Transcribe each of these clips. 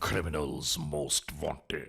criminals most wanted.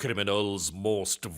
criminals most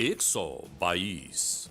122।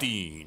3।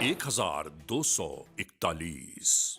1241।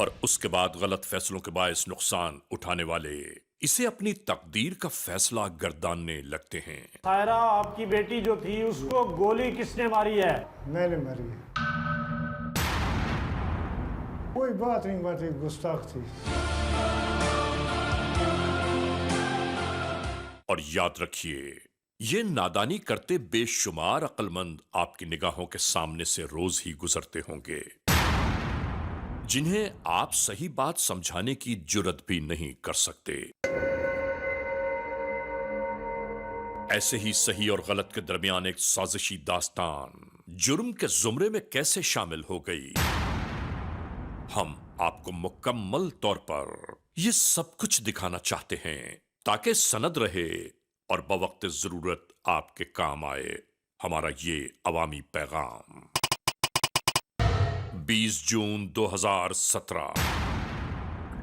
اور اس کے بعد غلط فیصلوں کے باعث نقصان اٹھانے والے اسے اپنی تقدیر کا فیصلہ گرداننے لگتے ہیں۔ سائرہ آپ کی بیٹی جو تھی اس کو گولی کس نے ماری ہے؟ میں نے ماری ہے۔ کوئی بات نہیں، بات ایک گستاخ تھی۔ اور یاد رکھیے، یہ نادانی کرتے بے شمار عقل مند آپ کی نگاہوں کے سامنے سے روز ہی گزرتے ہوں گے، جنہیں آپ صحیح بات سمجھانے کی جرت بھی نہیں کر سکتے۔ ایسے ہی صحیح اور غلط کے درمیان ایک سازشی داستان جرم کے زمرے میں کیسے شامل ہو گئی، ہم آپ کو مکمل طور پر یہ سب کچھ دکھانا چاہتے ہیں تاکہ سند رہے اور بوقت ضرورت آپ کے کام آئے ہمارا یہ عوامی پیغام۔ 20 جون 2017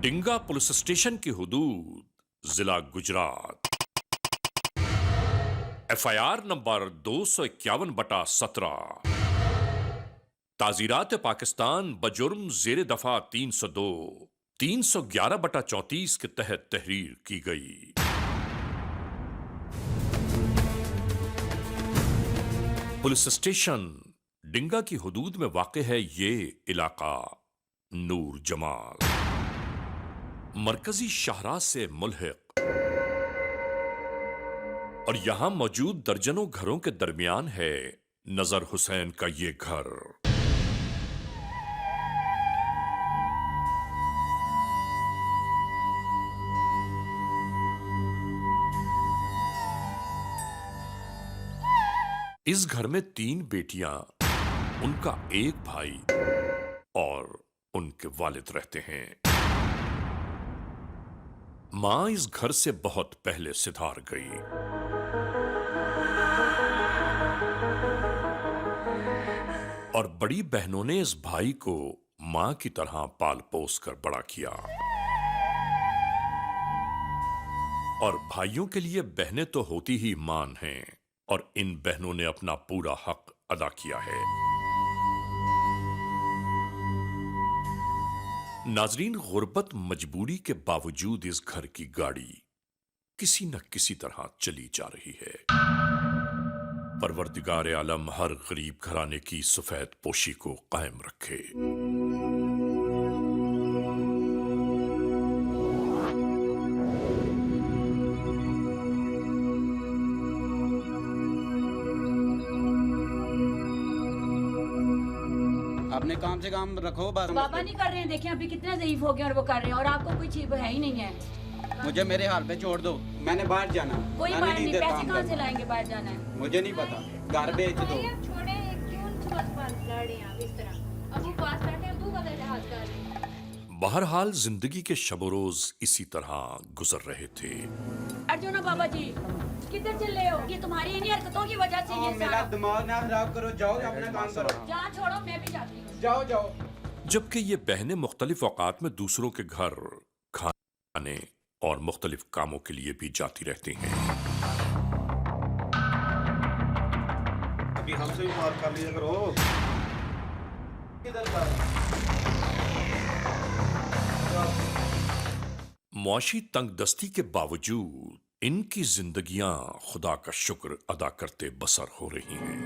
ڈنگا پولیس اسٹیشن کی حدود ضلع گجرات، FIR نمبر 251/17 تعزیرات پاکستان بجرم زیر دفعہ 302 311/34 کے تحت تحریر کی گئی۔ پولیس اسٹیشن ڈنگا کی حدود میں واقع ہے یہ علاقہ نور جمال، مرکزی شاہراہ سے ملحق، اور یہاں موجود درجنوں گھروں کے درمیان ہے نظر حسین کا یہ گھر۔ اس گھر میں 3 بیٹیاں، ان کا ایک بھائی اور ان کے والد رہتے ہیں۔ ماں اس گھر سے بہت پہلے سدھار گئی۔ اور بڑی بہنوں نے اس بھائی کو ماں کی طرح پال پوس کر بڑا کیا، اور بھائیوں کے لیے بہنیں تو ہوتی ہی مان ہیں، اور ان بہنوں نے اپنا پورا حق ادا کیا ہے۔ ناظرین، غربت مجبوری کے باوجود اس گھر کی گاڑی کسی نہ کسی طرح چلی جا رہی ہے۔ پروردگار عالم ہر غریب گھرانے کی سفید پوشی کو قائم رکھے۔ اپنے کام سے کام رکھو۔ بابا نہیں کر رہے ہیں، دیکھیں ابھی کتنے ضعیف ہو گئے اور وہ کر رہے ہیں، اور آپ کو کوئی چیز ہے ہی نہیں ہے۔ مجھے میرے حال پہ چھوڑ دو، میں نے باہر جانا۔ کوئی باہر نہیں، پیسے کہاں سے لائیں گے باہر جانا ہے؟ مجھے نہیں پتا، گھر بیچ دو۔ بہرحال زندگی کے شب و روز اسی طرح گزر رہے تھے۔ ارجنا بابا جی کدھر چلے ہو؟ یہ تمہاری انہی حرکتوں کی وجہ سے یہ میرا سارا۔ دماغ نہ خراب کرو، جاؤ اپنا کام کرو۔ جہاں چھوڑو میں بھی جاتی ہوں۔ جاؤ جاؤ۔ جبکہ یہ بہنیں مختلف اوقات میں دوسروں کے گھر کھانے اور مختلف کاموں کے لیے بھی جاتی رہتی ہیں۔ ابھی ہم سے بھی بات کر لیا کرو۔ معاشی تنگ دستی کے باوجود ان کی زندگیاں خدا کا شکر ادا کرتے بسر ہو رہی ہیں۔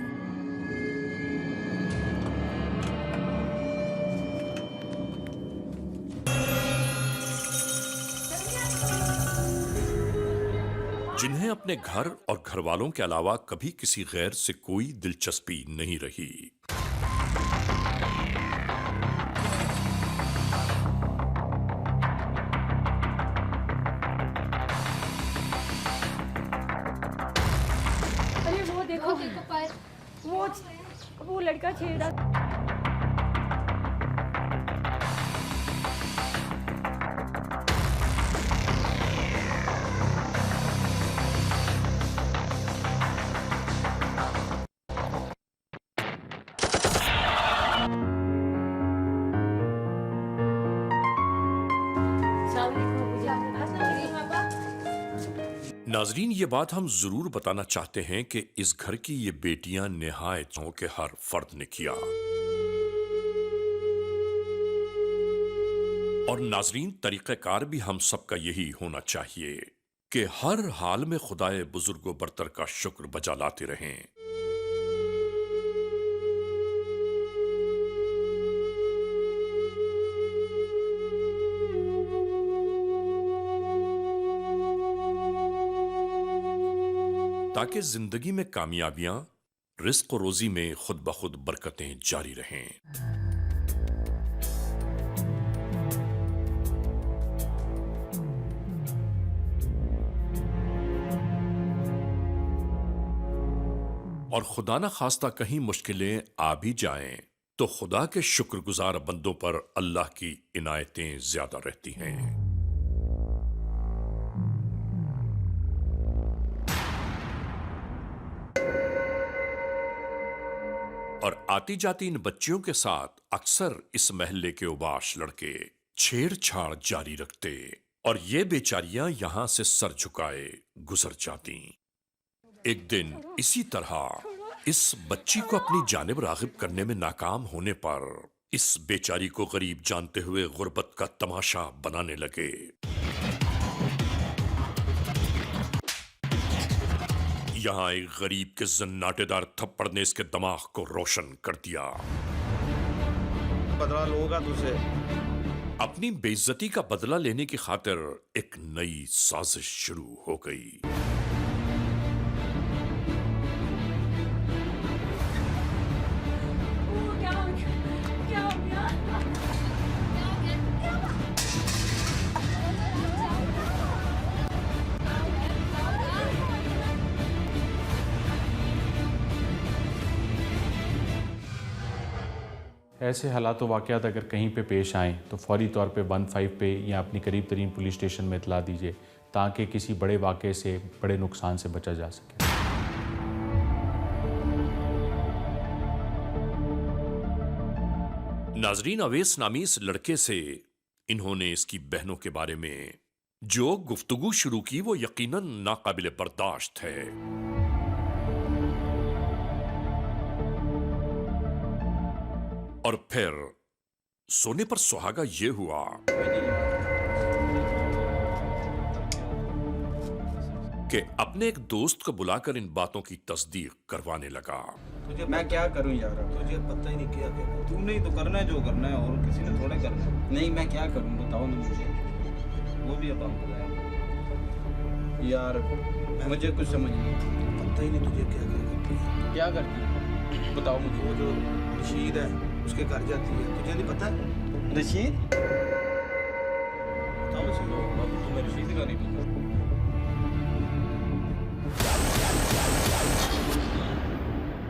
جنہیں اپنے گھر اور گھر والوں کے علاوہ کبھی کسی غیر سے کوئی دلچسپی نہیں رہی۔ ارے وہ دیکھو وہ لڑکا چھیڑا۔ ناظرین، یہ بات ہم ضرور بتانا چاہتے ہیں کہ اس گھر کی یہ بیٹیاں نہایت ہیں کہ ہر فرد نے کیا۔ اور ناظرین طریقہ کار بھی ہم سب کا یہی ہونا چاہیے کہ ہر حال میں خدائے بزرگ و برتر کا شکر بجا لاتے رہیں. تاکہ زندگی میں کامیابیاں، رزق و روزی میں خود بخود برکتیں جاری رہیں. اور خدا نہ خواستہ کہیں مشکلیں آ بھی جائیں تو خدا کے شکر گزار بندوں پر اللہ کی عنایتیں زیادہ رہتی ہیں. اور آتی جاتی ان بچیوں کے ساتھ اکثر اس محلے کے اوباش لڑکے چھیڑ چھاڑ جاری رکھتے اور یہ بیچاریاں یہاں سے سر جھکائے گزر جاتی. ایک دن اسی طرح اس بچی کو اپنی جانب راغب کرنے میں ناکام ہونے پر اس بیچاری کو غریب جانتے ہوئے غربت کا تماشا بنانے لگے. یہاں ایک غریب کے زناٹے دار تھپڑ نے اس کے دماغ کو روشن کر دیا. بدلہ لوگا تجھے. اپنی بے عزتی کا بدلہ لینے کی خاطر ایک نئی سازش شروع ہو گئی. ایسے حالات و واقعات اگر کہیں پہ پیش آئیں تو فوری طور پہ 15 پہ یا اپنی قریب ترین پولیس اسٹیشن میں اطلاع دیجیے تاکہ کسی بڑے واقعے سے، بڑے نقصان سے بچا جا سکے. ناظرین، اویس نامی اس لڑکے سے انہوں نے اس کی بہنوں کے بارے میں جو گفتگو شروع کی وہ یقیناً ناقابل برداشت ہے. اور پھر سونے پر سہاگا یہ ہوا کہ اپنے ایک دوست کو بلا کر ان باتوں کی تصدیق کروانے لگا. میں کیا کروں یار؟ تجھے پتہ ہی نہیں کیا کہ تم نے ہی تو کرنا ہے جو کرنا ہے اور کسی نے تھوڑے کرنا ہے. نہیں میں کیا کروں بتاؤ نا مجھے. وہ بھی اب ہم بتائیں. یار مجھے کچھ سمجھ نہیں. پتہ ہی نہیں تجھے کیا کرتی ہے. کیا کرتی ہے بتاؤ مجھے. وہ جو رشید ہے اس کے گھر جاتی ہے. تجھے نہیں پتہ ہے؟ رشید؟ بتاؤ اسی کو. اب تمہیں رشید کا نہیں پتہ.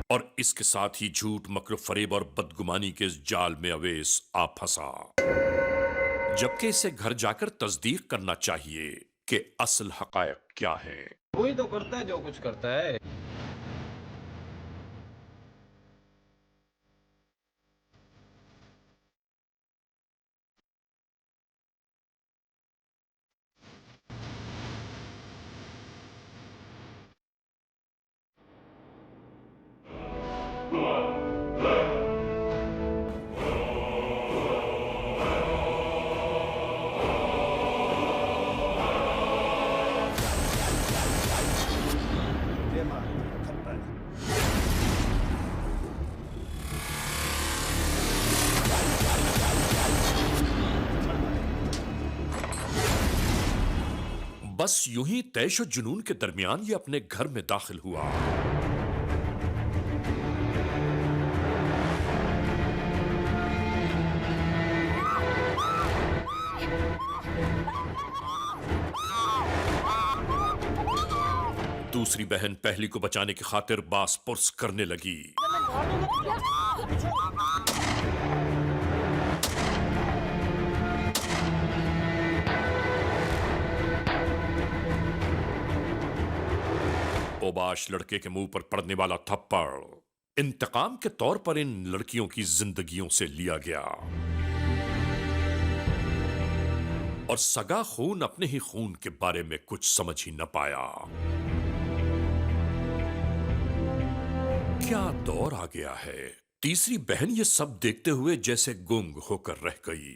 اور اس کے ساتھ ہی جھوٹ، مکر و فریب اور بدگمانی کے اس جال میں اویس آ پھنسا، جبکہ اسے گھر جا کر تصدیق کرنا چاہیے کہ اصل حقائق کیا ہے. وہی تو کرتا ہے جو کچھ کرتا ہے. بس یوں ہی طیش و جنون کے درمیان یہ اپنے گھر میں داخل ہوا. دوسری بہن پہلی کو بچانے کی خاطر باس پرس کرنے لگی. اوباش لڑکے کے منہ پر پڑنے والا تھپڑ انتقام کے طور پر ان لڑکیوں کی زندگیوں سے لیا گیا اور سگا خون اپنے ہی خون کے بارے میں کچھ سمجھ ہی نہ پایا. کیا دور آ گیا ہے. تیسری بہن یہ سب دیکھتے ہوئے جیسے گنگ ہو کر رہ گئی.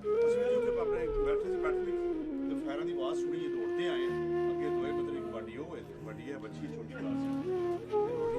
ਅਸੀਂ ਜੋ ਆਪਣੇ ਬੈਠੇ ਸੀ ਤੇ ਫਾਇਰਾਂ ਦੀ ਆਵਾਜ਼ ਸੁਣੀ, ਦੌੜਦੇ ਆਏ ਆ। ਅੱਗੇ ਦੋਏ ਮਤਲਬ ਇੱਕ ਵੱਡੀ ਹੋਏ ਤੇ ਵੱਡੀ ਹੈ ਬੱਚੀ, ਛੋਟੀ ਕਲਾਸ ਸੀ ਤੇ ਰੋਟੀ।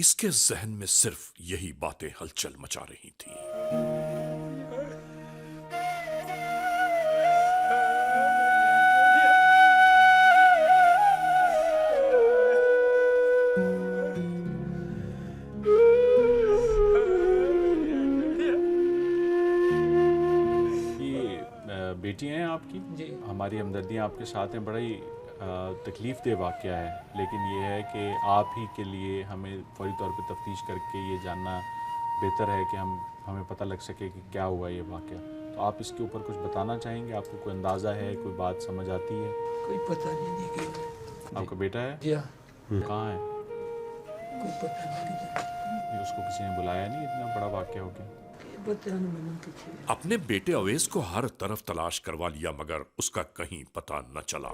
اس کے ذہن میں صرف یہی باتیں ہلچل مچا رہی تھیں۔ بیٹیاں ہیں آپ کی جی، ہماری ہمدردیاں آپ کے ساتھ ہیں۔ بڑا ہی تکلیف دہ واقعہ ہے، لیکن یہ ہے کہ آپ ہی کے لیے ہمیں فوری طور پہ تفتیش کر کے یہ جاننا بہتر ہے کہ ہمیں پتہ لگ سکے کہ کیا ہوا یہ واقعہ۔ تو آپ اس کے اوپر کچھ بتانا چاہیں گے؟ آپ کو کوئی اندازہ ہے، کوئی بات سمجھ آتی ہے؟ کوئی پتہ نہیں دیکھے آپ کا بیٹا ہے؟ جی ہاں، کہاں ہے؟ کوئی پتہ نہیں، اس کو کسی نے بلایا نہیں؟ اتنا بڑا واقعہ ہو گیا۔ اپنے بیٹے اویس کو ہر طرف تلاش کروا لیا مگر اس کا کہیں پتہ نہ چلا۔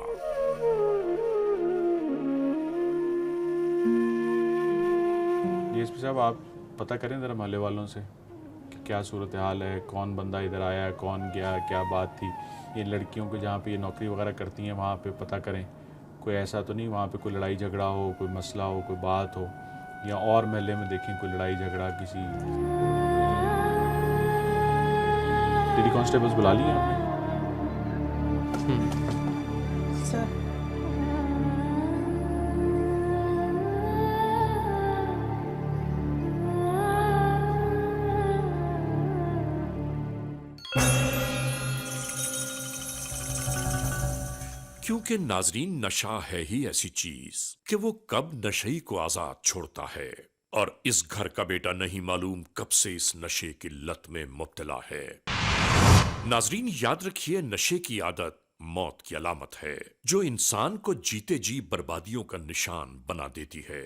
ایس پی صاحب، آپ پتہ کریں ذرا محلے والوں سے کہ کیا صورتحال ہے، کون بندہ ادھر آیا، کون گیا، کیا بات تھی۔ یہ لڑکیوں کو جہاں پہ یہ نوکری وغیرہ کرتی ہیں وہاں پہ پتہ کریں کوئی ایسا تو نہیں وہاں پہ کوئی لڑائی جھگڑا ہو، کوئی مسئلہ ہو، کوئی بات ہو، یا اور محلے میں دیکھیں کوئی لڑائی جھگڑا کسی۔ لیڈی کانسٹیبلز بلا لی ہیں آپ نے؟ کیونکہ ناظرین، نشہ ہے ہی ایسی چیز کہ وہ کب نشئی کو آزاد چھوڑتا ہے، اور اس گھر کا بیٹا نہیں معلوم کب سے اس نشے کی لت میں مبتلا ہے۔ ناظرین یاد رکھیے، نشے کی عادت موت کی علامت ہے جو انسان کو جیتے جی بربادیوں کا نشان بنا دیتی ہے۔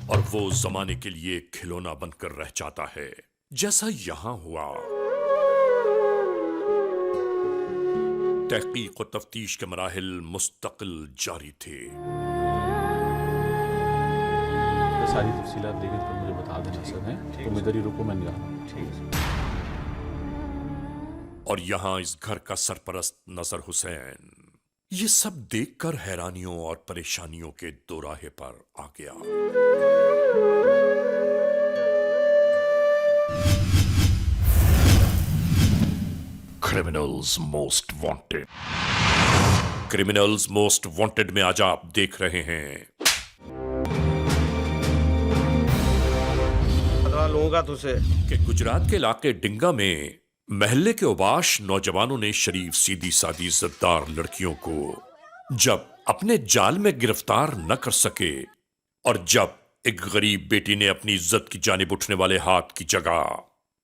اور وہ زمانے کے لیے کھلونا بن کر رہ جاتا ہے، جیسا یہاں ہوا۔ تحقیق و تفتیش کے مراحل مستقل جاری تھے۔ ساری تفصیلات دیکھیں تو مجھے بتا دینا سر ہیں، تم ادھر ہی رکو، میں جا رہا ہوں۔ اور یہاں اس گھر کا سرپرست نظر حسین یہ سب دیکھ کر حیرانیوں اور پریشانیوں کے دوراہے پر آ گیا۔ Criminals most wanted, criminals most wanted میں آج آپ دیکھ رہے ہیں لوں گا تجھے کہ گجرات کے علاقے ڈنگا میں محلے کے اوباش نوجوانوں نے شریف سیدھی سادی عزتدار لڑکیوں کو جب اپنے جال میں گرفتار نہ کر سکے، اور جب ایک غریب بیٹی نے اپنی عزت کی جانب اٹھنے والے ہاتھ کی جگہ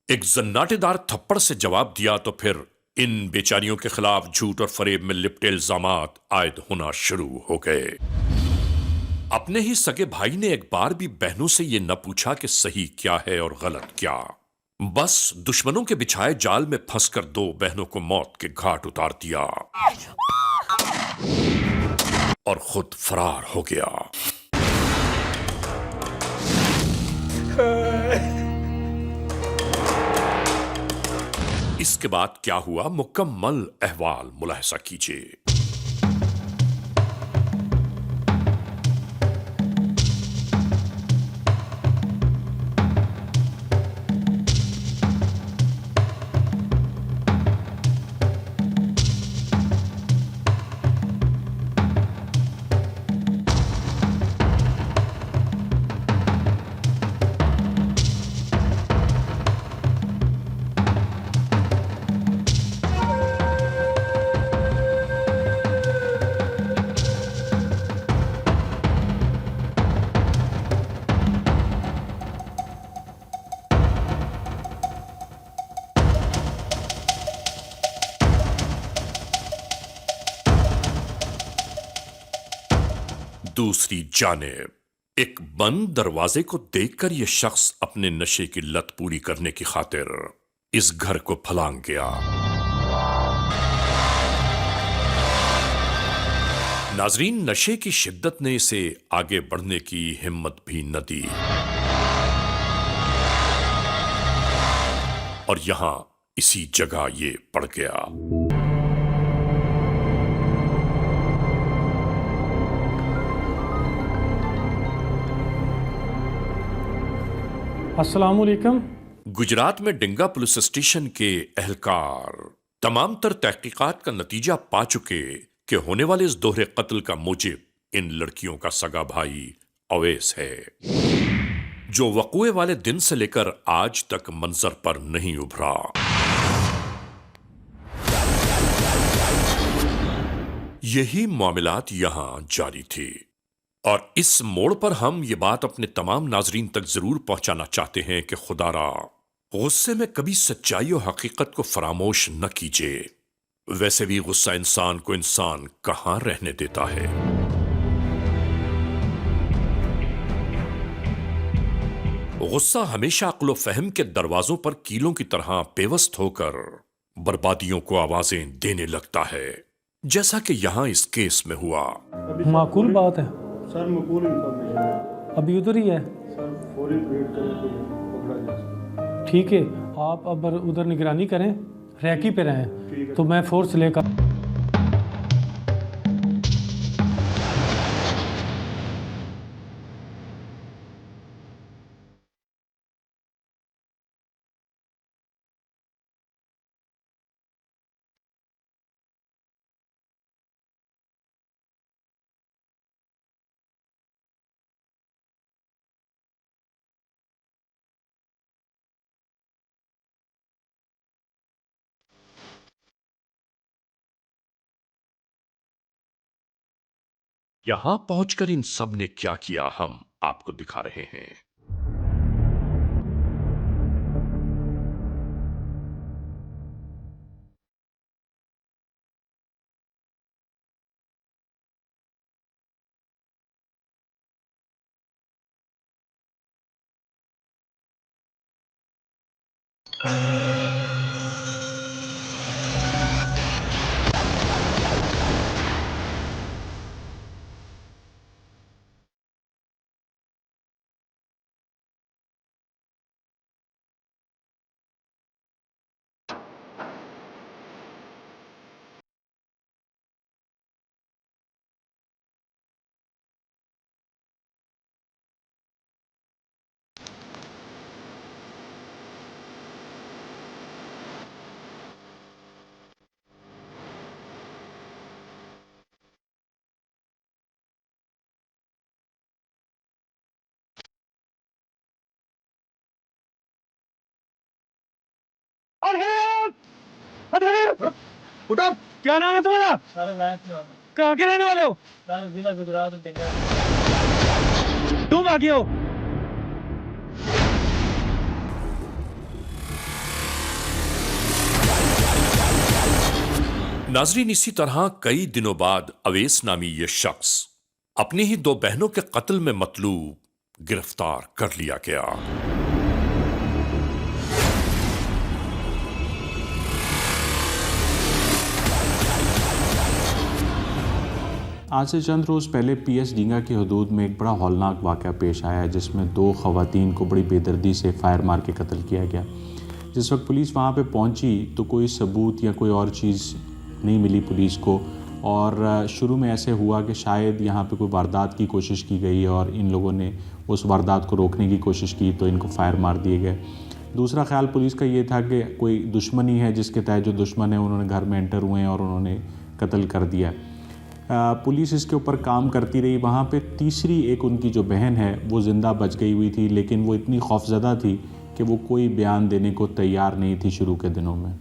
ایک زناٹے دار تھپڑ سے جواب دیا، تو پھر ان بیچاریوں کے خلاف جھوٹ اور فریب میں لپٹے الزامات عائد ہونا شروع ہو گئے۔ اپنے ہی سگے بھائی نے ایک بار بھی بہنوں سے یہ نہ پوچھا کہ صحیح کیا ہے اور غلط کیا، بس دشمنوں کے بچھائے جال میں پھنس کر دو بہنوں کو موت کے گھاٹ اتار دیا اور خود فرار ہو گیا۔ اس کے بعد کیا ہوا، مکمل احوال ملاحظہ کیجیے۔ دوسری جانب ایک بند دروازے کو دیکھ کر یہ شخص اپنے نشے کی لت پوری کرنے کی خاطر اس گھر کو پھلانگ گیا۔ ناظرین، نشے کی شدت نے اسے آگے بڑھنے کی ہمت بھی نہ دی۔ اور یہاں اسی جگہ یہ پڑ گیا۔ السلام علیکم۔ گجرات میں ڈنگا پولیس اسٹیشن کے اہلکار تمام تر تحقیقات کا نتیجہ پا چکے کہ ہونے والے اس دوہرے قتل کا موجب ان لڑکیوں کا سگا بھائی اویس ہے، جو وقوع والے دن سے لے کر آج تک منظر پر نہیں ابھرا۔ یہی معاملات یہاں جاری تھی، اور اس موڑ پر ہم یہ بات اپنے تمام ناظرین تک ضرور پہنچانا چاہتے ہیں کہ خدا را غصے میں کبھی سچائی و حقیقت کو فراموش نہ کیجیے، ویسے بھی غصہ انسان کو انسان کہاں رہنے دیتا ہے۔ غصہ ہمیشہ عقل و فہم کے دروازوں پر کیلوں کی طرح پیوست ہو کر بربادیوں کو آوازیں دینے لگتا ہے، جیسا کہ یہاں اس کیس میں ہوا۔ معقول بات ہے سر مقبول انفارمیشن ابھی ادھر ہی ہے، سر فوری ویٹ کریں تو پکڑا جا سکتا۔ ٹھیک ہے، آپ اب ادھر نگرانی کریں، ریکی پہ رہیں تو میں فورس لے کر یہاں پہنچ کر ان سب نے کیا کیا ہم آپ کو دکھا رہے ہیں۔ کیا نام ہے تمہارا؟ کہاں کے رہنے والے ہو؟ تم آگے ہو؟ ناظرین، اسی طرح کئی دنوں بعد اویس نامی یہ شخص اپنی ہی دو بہنوں کے قتل میں مطلوب گرفتار کر لیا گیا۔ آج سے چند روز پہلے پی ایس ڈینگا کی حدود میں ایک بڑا ہولناک واقعہ پیش آیا، جس میں 2 خواتین کو بڑی بے دردی سے فائر مار کے قتل کیا گیا۔ جس وقت پولیس وہاں پہ پہنچی تو کوئی ثبوت یا کوئی اور چیز نہیں ملی پولیس کو، اور شروع میں ایسے ہوا کہ شاید یہاں پہ کوئی واردات کی کوشش کی گئی اور ان لوگوں نے اس واردات کو روکنے کی کوشش کی تو ان کو فائر مار دیے گئے۔ دوسرا خیال پولیس کا یہ تھا کہ کوئی دشمنی ہے، جس کے تحت جو دشمن ہیں انہوں نے گھر میں انٹر ہوئے ہیں اور انہوں نے قتل کر دیا۔ پولیس اس کے اوپر کام کرتی رہی۔ وہاں پہ تیسری ایک ان کی جو بہن ہے وہ زندہ بچ گئی ہوئی تھی، لیکن وہ اتنی خوفزدہ تھی کہ وہ کوئی بیان دینے کو تیار نہیں تھی شروع کے دنوں میں۔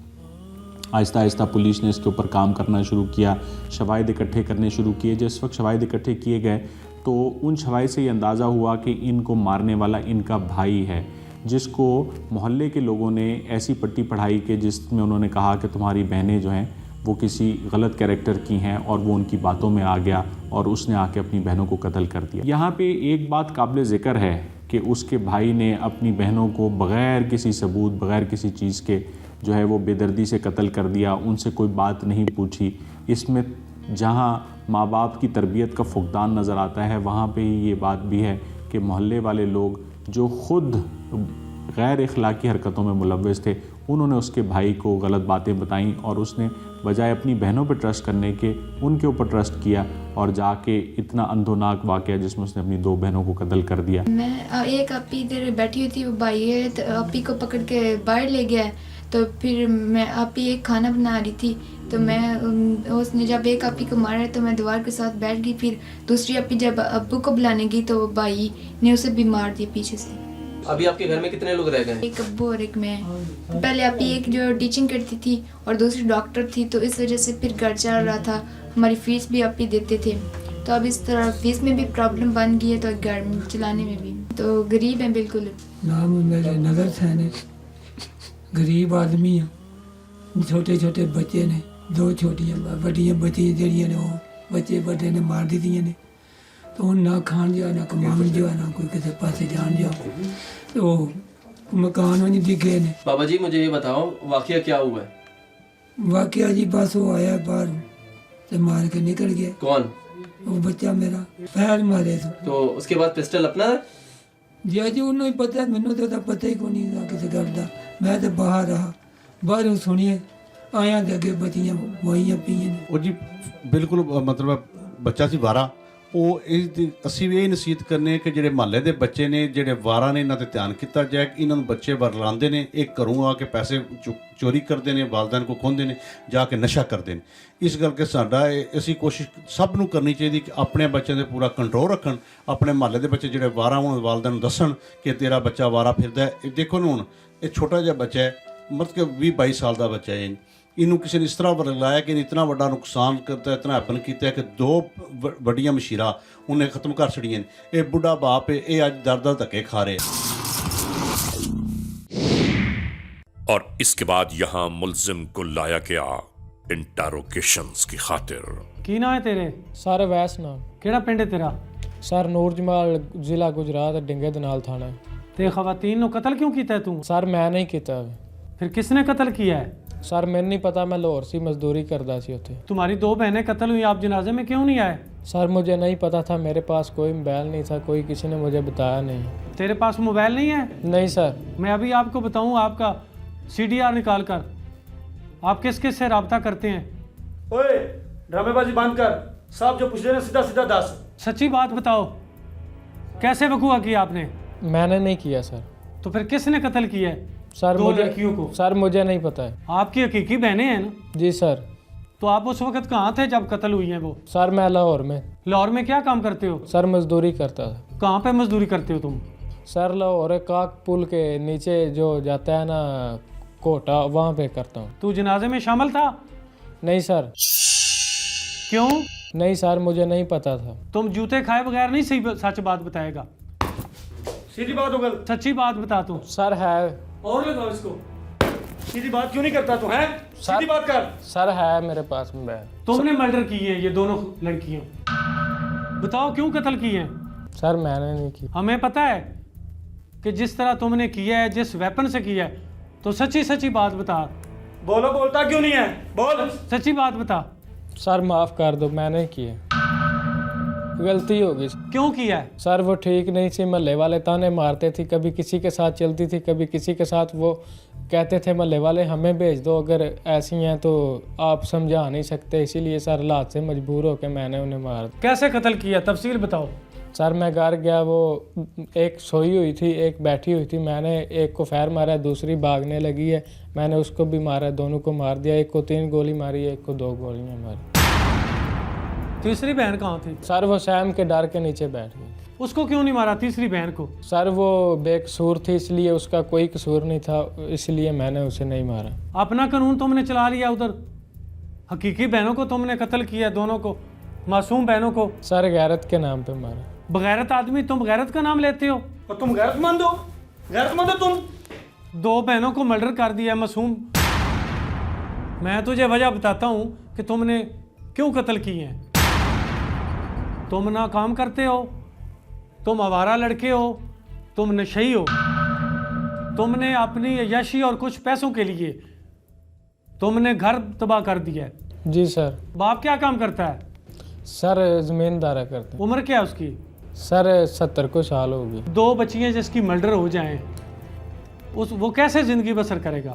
آہستہ آہستہ پولیس نے اس کے اوپر کام کرنا شروع کیا، شواہد اکٹھے کرنے شروع کیے۔ جس وقت شواہد اکٹھے کیے گئے تو ان شواہد سے یہ اندازہ ہوا کہ ان کو مارنے والا ان کا بھائی ہے، جس کو محلے کے لوگوں نے ایسی پٹی پڑھائی کہ جس میں انہوں نے کہا کہ تمہاری بہنیں جو ہیں وہ کسی غلط کیریکٹر کی ہیں، اور وہ ان کی باتوں میں آ گیا اور اس نے آ کے اپنی بہنوں کو قتل کر دیا۔ یہاں پہ ایک بات قابل ذکر ہے کہ اس کے بھائی نے اپنی بہنوں کو بغیر کسی ثبوت، بغیر کسی چیز کے جو ہے وہ بے دردی سے قتل کر دیا، ان سے کوئی بات نہیں پوچھی۔ اس میں جہاں ماں باپ کی تربیت کا فقدان نظر آتا ہے، وہاں پہ ہی یہ بات بھی ہے کہ محلے والے لوگ جو خود غیر اخلاقی حرکتوں میں ملوث تھے، انہوں نے اس کے بھائی کو غلط باتیں بتائیں اور اس نے بجائے اپنی بہنوں پہ ٹرسٹ کرنے کے ان کے اوپر ٹرسٹ کیا اور جا کے اتنا اندھوناک واقعہ جس میں اس نے اپنی 2 بہنوں کو قتل کر دیا. میں ایک آپی ادھر بیٹھی ہوئی تھی, وہ بھائی ہے تو آپی کو پکڑ کے باہر لے گیا ہے. تو پھر میں آپی ایک کھانا بنا رہی تھی تو میں اس نے جب ایک آپی کو مارا تو میں دیوار کے ساتھ بیٹھ گئی. پھر دوسری آپی جب ابو کو بلانے گئی تو بھائی نے اسے بھی مار دیا پیچھے سے. ابھی آپ کے گھر میں کتنے لوگ رہ گئے؟ ایک ابو اور ایک میں. پہلے آپی ایک جو ٹیچنگ کرتی تھی اور دوسری ڈاکٹر تھی, تو اس وجہ سے پھر گھر چل رہا تھا. ہماری فیس بھی آپی دیتے تھے, تو اب اس طرح فیس میں بھی پرابلم بن گئی ہے تو گھر چلانے میں بھی. تو غریب ہیں بالکل. نام میرے نظر سین ہے, غریب آدمی ہیں, چھوٹے چھوٹے بچے نے, 2 چھوٹیاں بڑیاں بچیاں جڑیاں نے وہ بچے بڑے نے مار دیتی نے. تو ہوں نہ کھان جا نہ کمان جا نہ کوئی کسی پاسے جان جا, تو مکان نہیں دکھے نے. بابا جی مجھے یہ بتاؤ واقعہ کیا ہوا ہے؟ واقعہ جی بس وہ آیا باہر تو مار کے نکل گیا. کون؟ وہ بچہ میرا پیر مارے تو اس کے بعد پسٹل اپنا ہے؟ جی جی انہوں ہی پتہ, مینوں تو پتہ ہی کوئی نہیں تھا کسی گل کا. میں تو باہر رہا, باہر سنیے آیا تو اگے بچیاں وہیاں پیئیں. وہ جی بالکل مطلب بچہ سی 12. وہ اسی بھی یہ نصیحت کرنے کہ جڑے محلے دے بچے نے جڑے وارا نے انہاں تے دھیان کیتا جائے. انہاں نوں بچے ورلاندے نے, ایک گھروں آ کے پیسے چوری کردے نے, والدین کو کھوندے نے, جا کے نشہ کردے نے. اس گل کے ساڈا اسی کوشش سب نوں کرنی چاہیے کہ اپنے بچے دے پورا کنٹرول رکھن. اپنے محلے دے بچے جڑے وارا ہون والدین نوں دسن کہ تیرا بچہ وارا پھردا ہے. دیکھو نا ہن یہ چھوٹا جہا بچہ ہے, مطلب کہ 20-22 سال دا بچہ ہے. انہوں کسی نے اس طرح ورلایا کہ اتنا بڑا نقصان کرتا ہے, اتنا ہیپن کیتا ہے کہ 2 بڑیاں مشیرہ انہیں ختم کر چھڑیاں. یہ بڑھا باپ ہے, یہ اج در دھکے کھا رہے. اور اس کے بعد یہاں ملزم کو لایا گیا انٹروگیشنز کی خاطر. کی نام ہے تیرے؟ سر ویس نام. کیڑا پنڈ ہے تیرا؟ سر نور جمال, ضلع گجرات, ڈنگے دنال تھانہ. تے خواتین نو قتل کیوں کیتا ہے تو؟ سر میں نہیں کیتا. پھر کس نے قتل کیا ہے؟ سر میں نہیں پتا, میں لاہور سی مزدوری کردا سی ہوتے. تمہاری 2 بہنیں قتل ہوئی, آپ جنازے میں کیوں نہیں آئے؟ سر مجھے نہیں پتا تھا, میرے پاس کوئی موبائل نہیں تھا, کوئی کسی نے مجھے بتایا نہیں. تیرے پاس موبائل نہیں ہے؟ نہیں سر. میں ابھی آپ کو بتاؤں, آپ کا CDR نکال کر آپ کس کس سے رابطہ کرتے ہیں. اوئے ڈرامے بازی بند کر, صاحب جو پوچھ رہے ہیں سیدھا سیدھا دس. سچی بات بتاؤ, کیسے وقوع کیا آپ نے؟ میں نے نہیں کیا سر. تو پھر کس نے قتل کیا ہے سر 2 مجھے لڑکیوں کو؟ سر مجھے نہیں پتا ہے. آپ کی حقیقی بہنیں ہیں نا؟ جی سر. تو آپ اس وقت کہاں تھے جب قتل ہوئی ہیں وہ؟ سر میں لاہور میں. لاہور میں کیا کام کرتے ہو؟ سر مزدوری کرتا تھا. کہاں پہ مزدوری کرتے ہو تم؟ سر لاہور کاک پل کے نیچے جو جاتا ہے نا کوٹا, وہاں پہ کرتا ہوں. تو جنازے میں شامل تھا؟ نہیں سر. کیوں؟ نہیں سر مجھے نہیں پتا تھا. تم جوتے کھائے بغیر نہیں صحیح سچ بات بتائے گا. سیدھی بات ہو گل, سچی بات بتا تو. سر ہے. اور لگاؤ اس کو. سیدھی بات کیوں نہیں کرتا تو ہے؟ سیدھی بات کر. سر ہے میرے پاس موبائل. تم نے مرڈر کی ہے یہ دونوں لڑکیاں, بتاؤ کیوں قتل کی ہیں؟ سر میں نے نہیں کی. ہمیں پتہ ہے کہ جس طرح تم نے کیا ہے, جس ویپن سے کیا ہے, تو سچی سچی بات بتا. بولو, بولتا کیوں نہیں ہے, بول. سچی بات بتا. سر معاف کر دو, میں نے کی ہے, غلطی ہوگی. کیوں کیا ہے؟ سر وہ ٹھیک نہیں تھی, محلے والے تانے مارتے تھے, کبھی کسی کے ساتھ چلتی تھی, کبھی کسی کے ساتھ. وہ کہتے تھے محلے والے ہمیں بھیج دو, اگر ایسی ہیں تو آپ سمجھا نہیں سکتے, اسی لیے سر حالات سے مجبور ہو کے میں نے انہیں مار دیا. کیسے قتل کیا, تفصیل بتاؤ. سر میں گھر گیا, وہ ایک سوئی ہوئی تھی, ایک بیٹھی ہوئی تھی, میں نے ایک کو فیر مارا, دوسری بھاگنے لگی ہے, میں نے اس کو بھی مارا, دونوں کو مار دیا. ایک کو 3 گولی ماری, ایک کو 2 گولیاں ماری. تیسری بہن کہاں تھی؟ سر وہ سیم کے ڈر کے نیچے بیٹھ گئی. اس کو کیوں نہیں مارا تیسری بہن کو؟ سر وہ بے قصور تھی, اس لیے اس کا کوئی قصور نہیں تھا, اس لیے میں نے اسے نہیں مارا. اپنا قانون تم نے چلا لیا ادھر, حقیقی بہنوں کو تم نے قتل کیا, دونوں کو, معصوم بہنوں کو. سر غیرت کے نام پہ مارا. بغیرت آدمی, تم غیرت کا نام لیتے ہو؟ اور تم غیرت مند ہو, غیرت مند ہو تم. 2 بہنوں کو مرڈر کر دیا معصوم. میں تجھے وجہ بتاتا ہوں کہ تم نے کیوں قتل کی ہیں. تم نہ کام کرتے ہو, تم آوارہ لڑکے ہو, تم نشئی ہو, تم نے اپنی عیاشی اور کچھ پیسوں کے لیے تم نے گھر تباہ کر دیا ہے. جی سر. باپ کیا کام کرتا ہے؟ سر زمیندارہ کرتے ہیں. عمر کیا ہے اس کی؟ سر 70 کو سال ہوگی. 2 بچیاں جس کی مرڈر ہو جائیں, وہ کیسے زندگی بسر کرے گا؟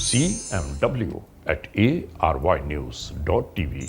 cmw@arYnews.tv,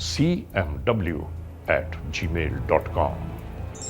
cmw@gmail.com,